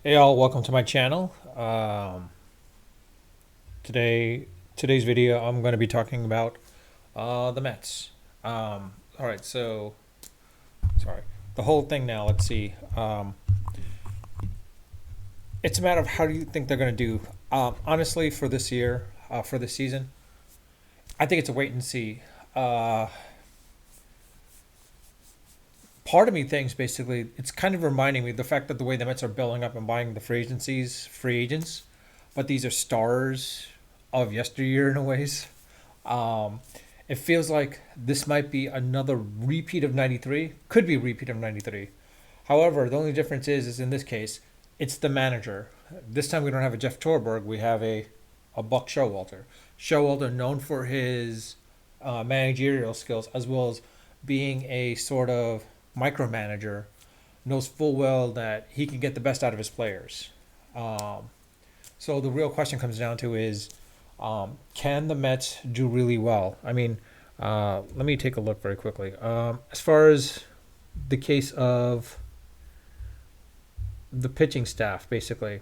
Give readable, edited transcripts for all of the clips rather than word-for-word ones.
Hey all, welcome to my channel. Today, today's video, I'm going to be talking about the Mets. All right, so sorry, the whole thing now. Let's see. It's a matter of how do you think they're going to do. Honestly, for this year, for this season, I think it's a wait and see. Uh, Part of me thinks basically it's kind of reminding me the fact that the way the Mets are building up and buying the free agents, but these are stars of yesteryear in a ways. Um, it feels like this might be another repeat of '93. Could be a repeat of '93. However, the only difference is in this case, it's the manager. This time we don't have a Jeff Torberg. We have a Buck Showalter. Showalter, known for his managerial skills as well as being a sort of micromanager, knows full well that he can get the best out of his players. Um, so the real question comes down to is, can the Mets do really well? I mean, let me take a look very quickly. As far as the case of the pitching staff, basically,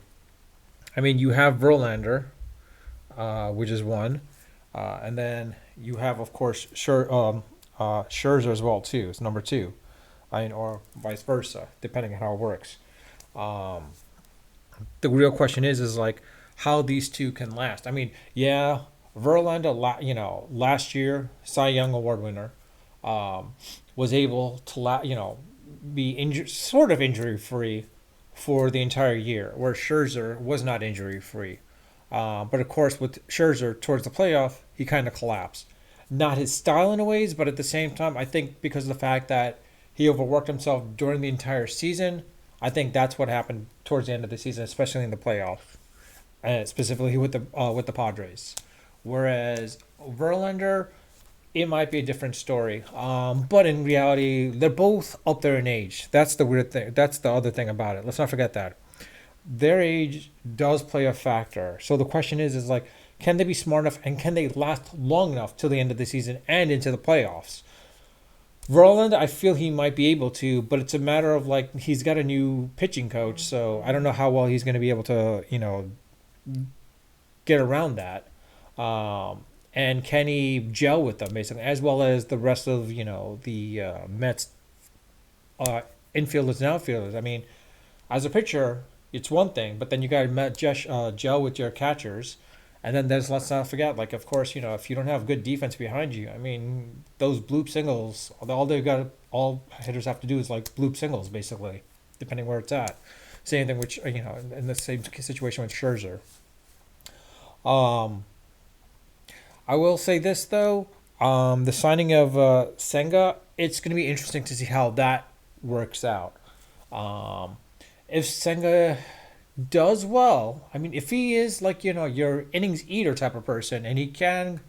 I mean, you have Verlander, which is one, and then you have, of course, Scherzer as well too. It's number two, I mean, or vice versa, depending on how it works. Um, the real question is like how these two can last. I mean, yeah, Verlander, last year Cy Young Award winner, um, was able to be sort of injury free for the entire year, where Scherzer was not injury free. But of course, with Scherzer towards the playoff, he kind of collapsed. Not his style in a ways, but at the same time, I think because of the fact that he overworked himself during the entire season, I think that's what happened towards the end of the season, especially in the playoffs, specifically with the Padres. Whereas Verlander, it might be a different story. But in reality, they're both up there in age. That's the weird thing. That's the other thing about it. Let's not forget that their age does play a factor. So the question is like, can they be smart enough and can they last long enough till the end of the season and into the playoffs? Verlander, I feel he might be able to, but it's a matter of like he's got a new pitching coach, so I don't know how well he's going to be able to, get around that. And can he gel with them basically, as well as the rest of the Mets uh, infielders and outfielders. I mean, as a pitcher, it's one thing, but then you got to gel with your catchers. And then there's, let's not forget, like, of course, if you don't have good defense behind you, I mean, those bloop singles, all hitters have to do is like bloop singles, basically, depending where it's at. Same thing, which, in the same situation with Scherzer. Um, I will say this, though. The signing of Senga, it's going to be interesting to see how that works out. Um, if Senga does well, I mean, if he is like, your innings eater type of person and he can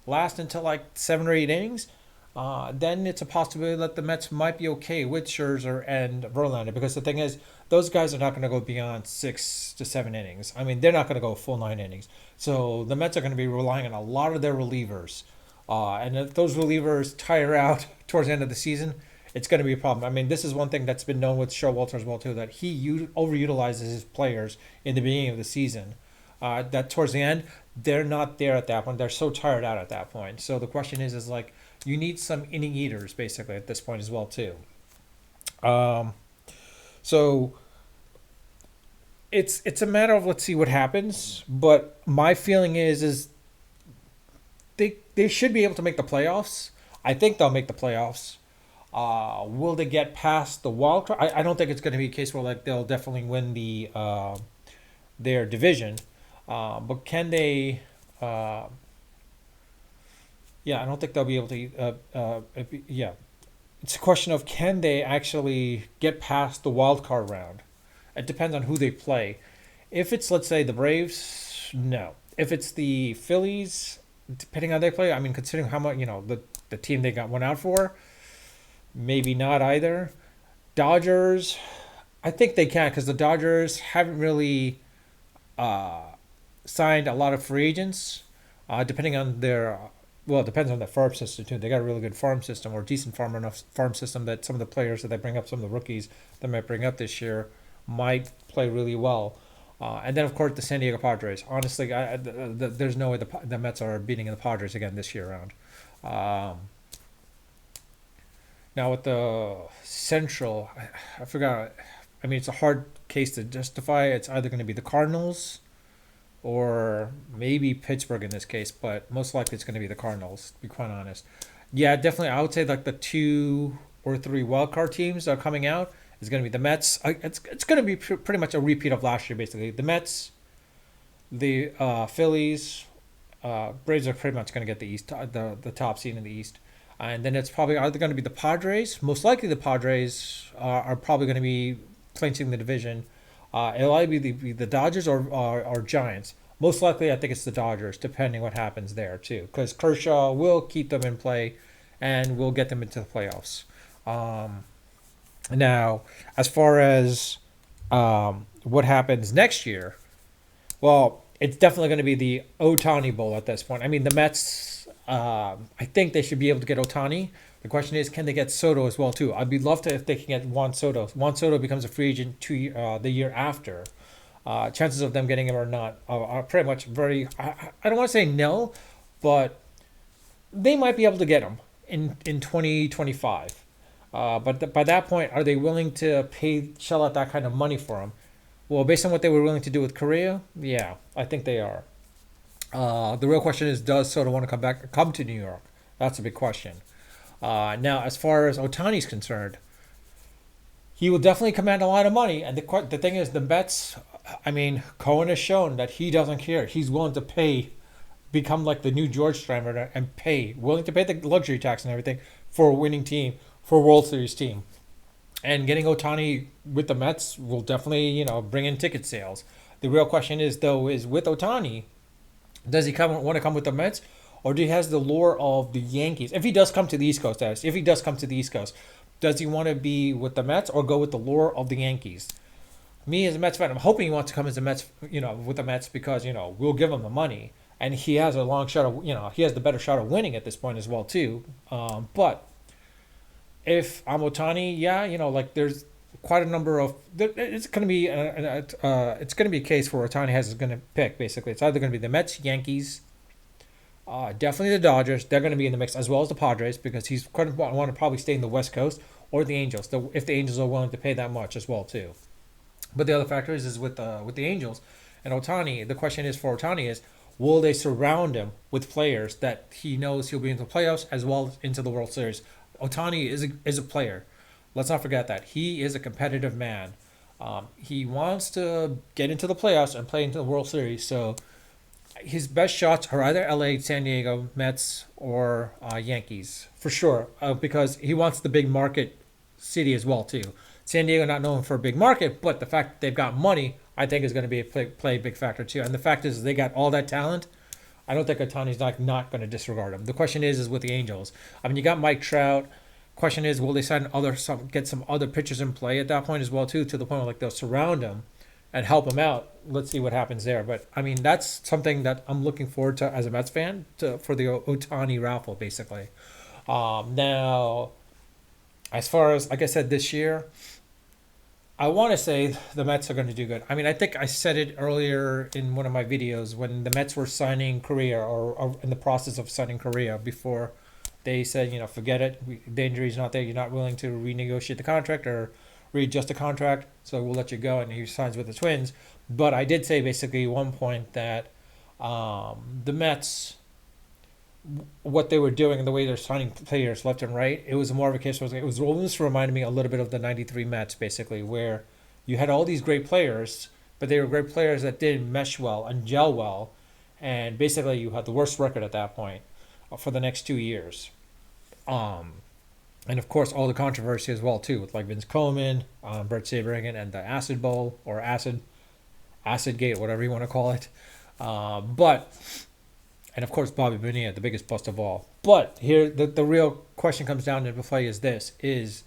last until like 7 or 8 innings, then it's a possibility that the Mets might be okay with Scherzer and Verlander because the thing is, those guys are not going to go beyond 6 to 7 innings. I mean, they're not going to go full 9 innings. So the Mets are going to be relying on a lot of their relievers. And if those relievers tire out towards the end of the season, it's going to be a problem. I mean, this is one thing that's been known with Showalter as well too, that he overutilizes his players in the beginning of the season. That towards the end, they're not there at that point. They're so tired out at that point. So the question is like you need some inning eaters basically at this point as well too. Um, so it's a matter of let's see what happens. But my feeling is they should be able to make the playoffs. I think they'll make the playoffs. Will they get past the wild card? I don't think it's going to be a case where like they'll definitely win their division, but can they? Uh, yeah, I don't think they'll be able to. Yeah, it's a question of can they actually get past the wild card round. It depends on who they play. If it's let's say the Braves, no. If it's the Phillies, depending on how they play, I mean considering how much the team they got went out for, maybe not either. Dodgers, I think they can because the Dodgers haven't really uh, signed a lot of free agents. Depending on their, well, it depends on the farm system too. They got a really good farm system or decent farm enough farm system that some of the players that they bring up, some of the rookies that might bring up this year, might play really well. And then, of course, the San Diego Padres. Honestly, there's no way the Mets are beating the Padres again this year around. Um, Now with the Central, I forgot. I mean, it's a hard case to justify. It's either going to be the Cardinals or maybe Pittsburgh in this case, but most likely it's going to be the Cardinals. To be quite honest, yeah, definitely. I would say like the 2 or 3 wild card teams that are coming out is going to be the Mets. It's going to be pretty much a repeat of last year, basically. The Mets, the Phillies, Braves are pretty much going to get the East, the top seed in the East. And then it's probably either going to be the Padres. Most likely, the Padres are probably going to be clinching the division. It'll either be the Dodgers or Giants. Most likely, I think it's the Dodgers, depending what happens there too, because Kershaw will keep them in play, and will get them into the playoffs. Um, Now, as far as what happens next year, well, it's definitely going to be the Otani Bowl at this point. I mean, the Mets, I think they should be able to get Otani. The question is, can they get Soto as well too? I'd be love to if they can get Juan Soto. Juan Soto becomes a free agent the year after. Chances of them getting him or not are pretty much very. I don't want to say no, but they might be able to get him in 2025. But by that point, are they willing to shell out that kind of money for him? Well, based on what they were willing to do with Korea, yeah, I think they are. The real question is, does Soto want to come to New York? That's a big question. Now, as far as Otani's concerned, he will definitely command a lot of money. And the thing is, the Mets, I mean, Cohen has shown that he doesn't care. He's willing to pay, become like the new George Steinbrenner and willing to pay the luxury tax and everything for a winning team, for a World Series team. And getting Otani with the Mets will definitely, bring in ticket sales. The real question is, though, is with Otani, does he want to come with the Mets, or do he has the lure of the Yankees? If he does come to the East Coast, that is, if he does come to the East Coast, does he want to be with the Mets or go with the lure of the Yankees? Me as a Mets fan, I'm hoping he wants to come as a Mets, with the Mets because we'll give him the money and he has a long shot of, he has the better shot of winning at this point as well too. But if I'm Otani, yeah, like there's quite a number of. It's going to be it's going to be a case where Otani is going to pick. Basically, it's either going to be the Mets, Yankees, definitely the Dodgers. They're going to be in the mix as well as the Padres because he's going to want to probably stay in the West Coast or the Angels. If the Angels are willing to pay that much as well too. But the other factor is with the Angels and Otani. The question is for Otani is, will they surround him with players that he knows he'll be into the playoffs as well as into the World Series? Otani is a player. Let's not forget that he is a competitive man. He wants to get into the playoffs and play into the World Series. So his best shots are either LA, San Diego, Mets, or Yankees for sure. Because he wants the big market city as well too. San Diego not known for a big market, but the fact that they've got money, I think, is going to be play a big factor too. And the fact is, they got all that talent. I don't think Otani's not going to disregard him. The question is with the Angels. I mean, you got Mike Trout. Question is, will they get some other pitchers in play at that point as well too, to the point where like they'll surround him and help him out. Let's see what happens there. But I mean, that's something that I'm looking forward to as a Mets fan for the Otani raffle, basically. Now, as far as like I said, this year, I want to say the Mets are going to do good. I mean, I think I said it earlier in one of my videos when the Mets were signing Correa or in the process of signing Correa before they said, forget it. The injury's not there. You're not willing to renegotiate the contract or readjust the contract, so we'll let you go. And he signs with the Twins. But I did say basically at one point that the Mets, what they were doing and the way they're signing players left and right, it was more of a case where it was almost reminded me a little bit of the 93 Mets, basically, where you had all these great players, but they were great players that didn't mesh well and gel well. And basically, you had the worst record at that point for the next 2 years. And of course, all the controversy as well, too, with like Vince Coleman, Brett Saberhagen, and the Acid Bowl or Acid Gate, whatever you want to call it. And of course, Bobby Bonilla, the biggest bust of all. But here, the real question comes down to play is this: is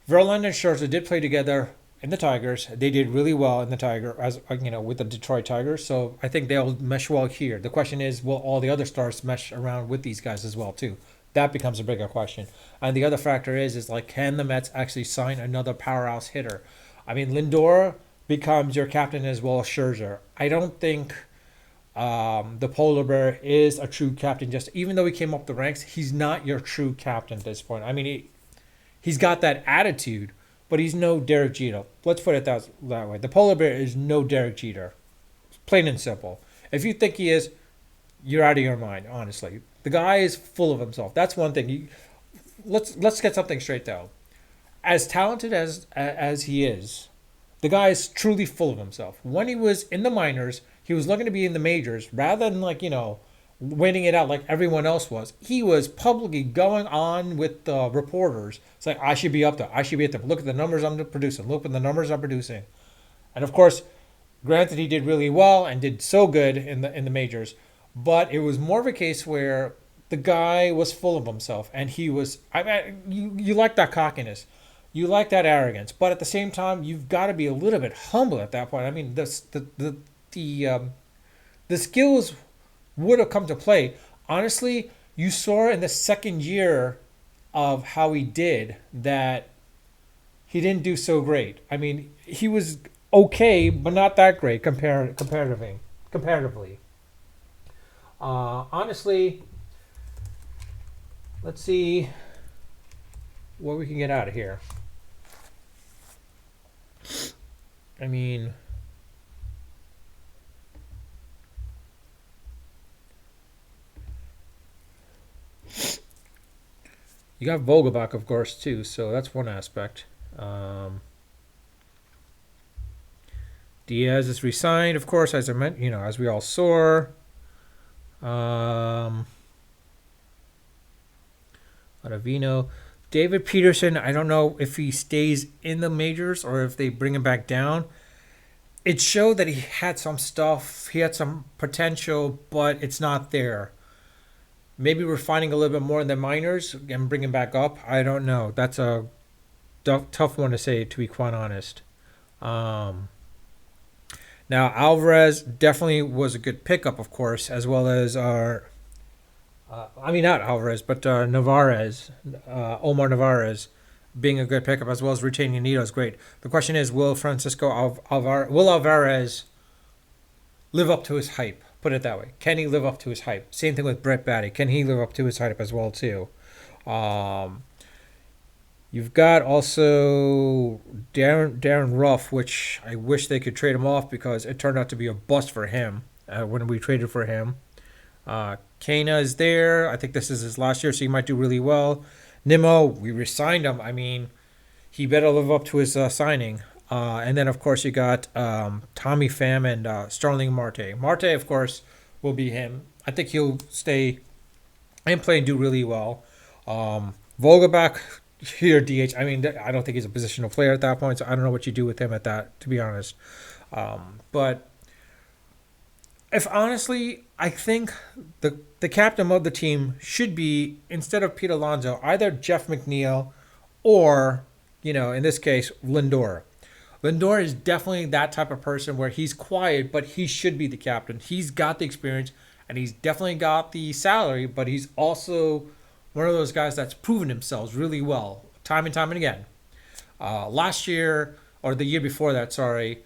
Verlander and Scherzer did play together in the Tigers. They did really well in the with the Detroit Tigers. So I think they'll mesh well here. The question is, will all the other stars mesh around with these guys as well too? That becomes a bigger question. And the other factor is like, can the Mets actually sign another powerhouse hitter? I mean, Lindor becomes your captain as well as Scherzer. I don't think the polar bear is a true captain. Just even though he came up the ranks, he's not your true captain at this point. I mean, he's got that attitude, but he's no Derek Jeter. Let's put it that way. The polar bear is no Derek Jeter. Plain and simple. If you think he is, you're out of your mind. Honestly, the guy is full of himself. That's one thing. Let's get something straight though. As talented as he is, the guy is truly full of himself. When he was in the minors, he was looking to be in the majors rather than waiting it out like everyone else was. He was publicly going on with the reporters. It's like, I should be up there. I should be at them. Look at the numbers I'm producing. Look at the numbers I'm producing. And of course, granted, he did really well and did so good in the majors, but it was more of a case where the guy was full of himself, and he was. I mean, you like that cockiness, you like that arrogance, but at the same time, you've got to be a little bit humble at that point. I mean, the skills would have come to play. Honestly, you saw in the second year of how he did that he didn't do so great. I mean, he was okay, but not that great comparatively. Comparatively, honestly, let's see what we can get out of here. I mean, you got Vogelbach, of course, too. So that's one aspect. Diaz is resigned, of course, as I meant, as we all saw. Ottavino. David Peterson, I don't know if he stays in the majors or if they bring him back down. It showed that he had some stuff, he had some potential, but it's not there. Maybe we're finding a little bit more in the minors and bring him back up. I don't know. That's a tough one to say, to be quite honest. Now, Alvarez definitely was a good pickup, of course, as well as not Alvarez, but Narvaez, Omar Narvaez, being a good pickup, as well as retaining Nito is great. The question is, will Alvarez live up to his hype? Put it that way. Can he live up to his hype? Same thing with Brett Batty. Can he live up to his hype as well, too? You've got also Darren Ruff, which I wish they could trade him off because it turned out to be a bust for him when we traded for him. Kana is there. I think this is his last year, so he might do really well. Nimmo, we re-signed him. I mean, he better live up to his signing. And then, of course, you got Tommy Pham and Starling Marte. Marte, of course, will be him. I think he'll stay and play and do really well. Vogelbach, here DH. I mean, I don't think he's a positional player at that point, so I don't know what you do with him at that, to be honest. But if honestly, I think the captain of the team should be, instead of Pete Alonso, either Jeff McNeil or, in this case, Lindor. Lindor is definitely that type of person where he's quiet, but he should be the captain. He's got the experience, and he's definitely got the salary, but he's also one of those guys that's proven himself really well, time and time and again. Last year, or the year before that, sorry,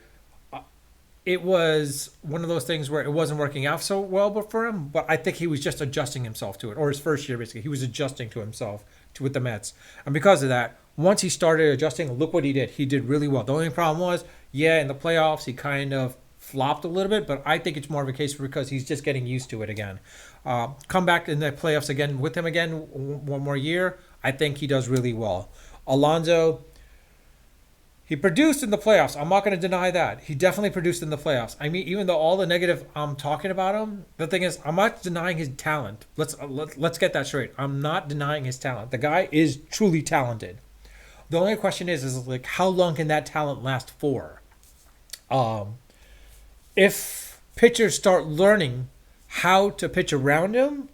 it was one of those things where it wasn't working out so well for him, but I think he was just adjusting himself to it. Or his first year, basically, he was adjusting to himself with the Mets. And because of that, once he started adjusting, look what he did. He did really well. The only problem was, in the playoffs, he kind of flopped a little bit, but I think it's more of a case because he's just getting used to it again. Come back in the playoffs again with him again one more year, I think he does really well. Alonso, he produced in the playoffs. I'm not going to deny that. He definitely produced in the playoffs. I mean, even though all the negative I'm talking about him, the thing is, I'm not denying his talent. Let's get that straight. I'm not denying his talent. The guy is truly talented. The only question is like, how long can that talent last for? If pitchers start learning how to pitch around him,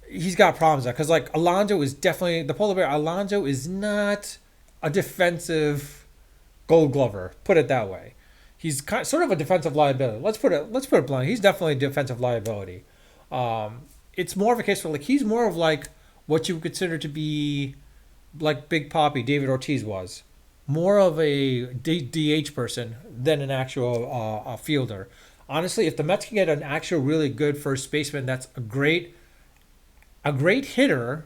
he's got problems there. Because like Alonso is definitely the polar bear. Alonso is not a defensive Gold Glover. Put it that way. He's sort of a defensive liability. Let's put it bluntly. He's definitely a defensive liability. It's more of a case where like he's more of like what you would consider to be like Big Papi David Ortiz was. more of a DH person than an actual fielder. Honestly, if the Mets can get an actual really good first baseman, that's a great hitter,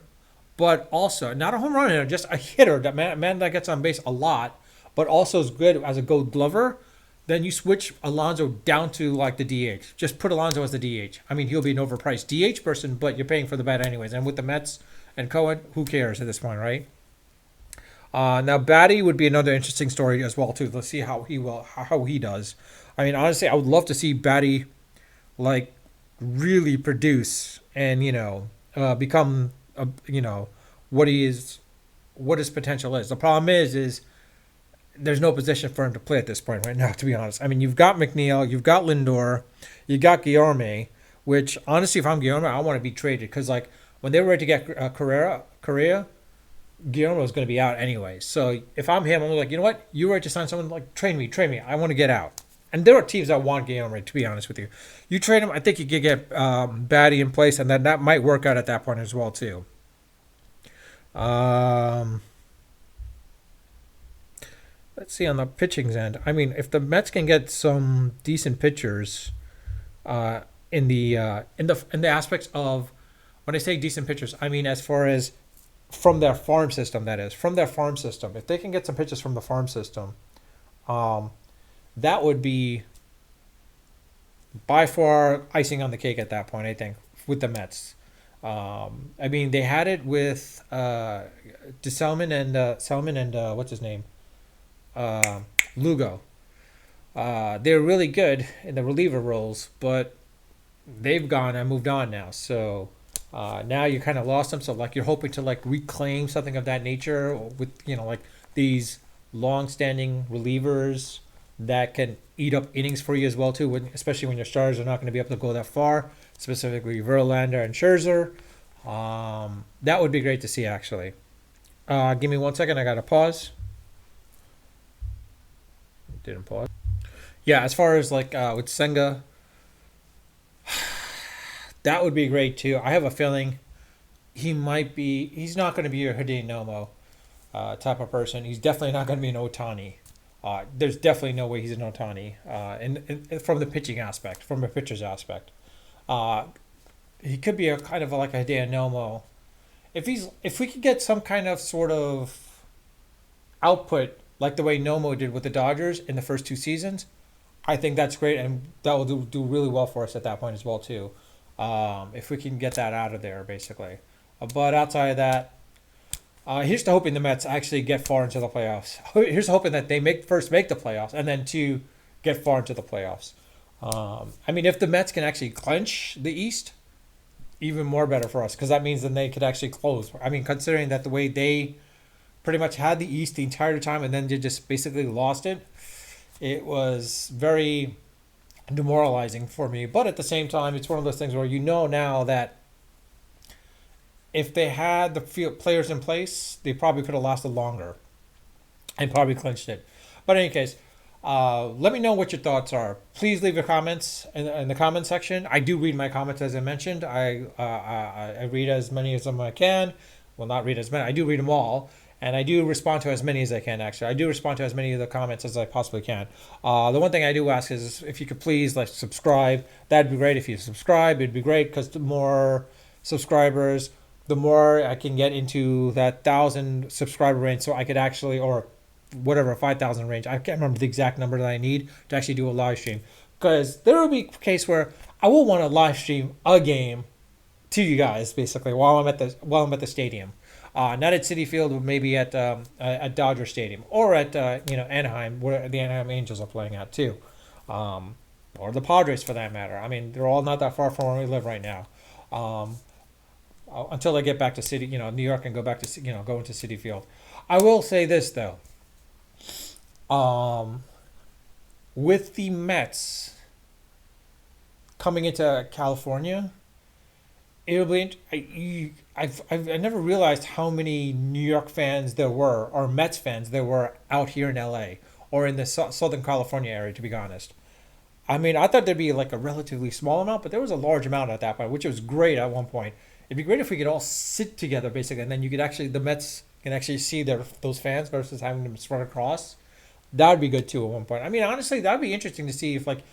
but also not a home run hitter, just a hitter, that man that gets on base a lot, but also is good as a Gold Glover. Then you switch Alonso down to like the DH. Just put Alonso as the DH. I mean, he'll be an overpriced DH person, but you're paying for the bat anyways. And with the Mets and Cohen, who cares at this point, right? Now Batty would be another interesting story as well too. Let's see how he does. I mean, honestly, I would love to see Batty like really produce and become what he is, what his potential is. The problem is there's no position for him to play at this point right now. To be honest, I mean, you've got McNeil, you've got Lindor, you got Guillorme. Which honestly, if I'm Guillorme, I want to be traded because like when they were ready to get Correa, Guillermo was going to be out anyway. So if I'm him, I'm like, you know what? You were to sign someone like trade me. I want to get out. And there are teams that want Guillermo. To be honest with you, you trade him. I think you could get Batty in place, and then that might work out at that point as well too. Um, let's see on the pitching's end. I mean, if the Mets can get some decent pitchers uh, in the aspects of when I say decent pitchers, I mean as far as from their farm system, that is from their farm system. If they can get some pitches from the farm system, um, that would be by far icing on the cake at that point. I think with the Mets. I mean, they had it with Selman and what's his name, uh, Lugo. They're really good in the reliever roles, but they've gone and moved on now. So now you kind of lost them. So like you're hoping to like reclaim something of that nature with like these long-standing relievers that can eat up innings for you as well too. Especially when your stars are not going to be able to go that far, specifically Verlander and Scherzer. That would be great to see actually. Give me 1 second. I got to pause. Didn't pause. Yeah, as far as like with Senga, that would be great too. I have a feeling he's not going to be a Hideo Nomo type of person. He's definitely not going to be an Otani. There's definitely no way he's an Otani. And from the pitching aspect, from a pitcher's aspect, uh, he could be a kind of like a Hideo Nomo. If we could get some kind of sort of output like the way Nomo did with the Dodgers in the first 2 seasons, I think that's great, and that will do really well for us at that point as well too. If we can get that out of there, basically. But outside of that, here's to hoping the Mets actually get far into the playoffs. Here's to hoping that they make the playoffs, and then two, get far into the playoffs. I mean, if the Mets can actually clinch the East, even more better for us, because that means then they could actually close. I mean, considering that the way they pretty much had the East the entire time, and then they just basically lost it, it was very demoralizing for me. But at the same time, it's one of those things where now that if they had the field players in place, they probably could have lasted longer and probably clinched it. But in any case, let me know what your thoughts are. Please leave your comments in the comment section. I do read my comments as I mentioned. I read as many as I can. Well, not read as many. I do read them all. And I do respond to as many as I can, actually. I do respond to as many of the comments as I possibly can. The one thing I do ask is if you could please like subscribe. That'd be great if you subscribe. It'd be great because the more subscribers, the more I can get into that 1,000 subscriber range, so I could actually, or whatever, 5,000 range. I can't remember the exact number that I need to actually do a live stream. Because there will be a case where I will want to live stream a game to you guys, basically, while I'm at the stadium. Not at Citi Field, but maybe at Dodger Stadium or at Anaheim, where the Anaheim Angels are playing at too, or the Padres for that matter. I mean, they're all not that far from where we live right now. Um, until I get back to New York, and go back to go into Citi Field. I will say this though, um, with the Mets coming into California, it'll be. I never realized how many New York fans there were, or Mets fans there were out here in LA or in the Southern California area. To be honest, I mean, I thought there'd be like a relatively small amount, but there was a large amount at that point, which was great at one point. It'd be great if we could all sit together, basically, and then you could actually the Mets can actually see those fans versus having them spread across. That would be good too at one point. I mean, honestly, that'd be interesting to see if like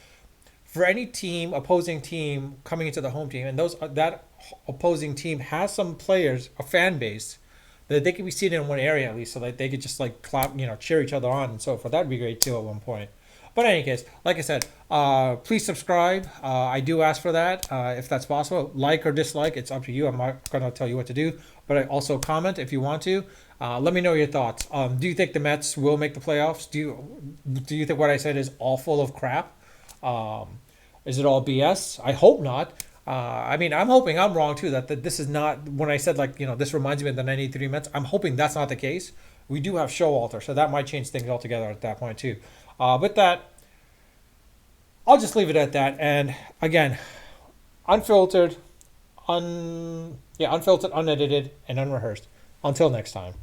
for any team, opposing team coming into the home team, and those that opposing team has some players, a fan base that they could be seated in one area at least, so that they could just like clap, cheer each other on and so forth. That'd be great too at one point. But in any case, like I said, please subscribe. I do ask for that if that's possible. Like or dislike, it's up to you. I'm not going to tell you what to do, but I also comment if you want to. Let me know your thoughts. Do you think the Mets will make the playoffs? Do you think what I said is all full of crap? Um, is it all BS? I hope not. I mean, I'm hoping I'm wrong too. That this is not when I said like this reminds me of the '93 Mets. I'm hoping that's not the case. We do have Showalter, so that might change things altogether at that point too. With that, I'll just leave it at that. And again, unfiltered, unedited, and unrehearsed. Until next time.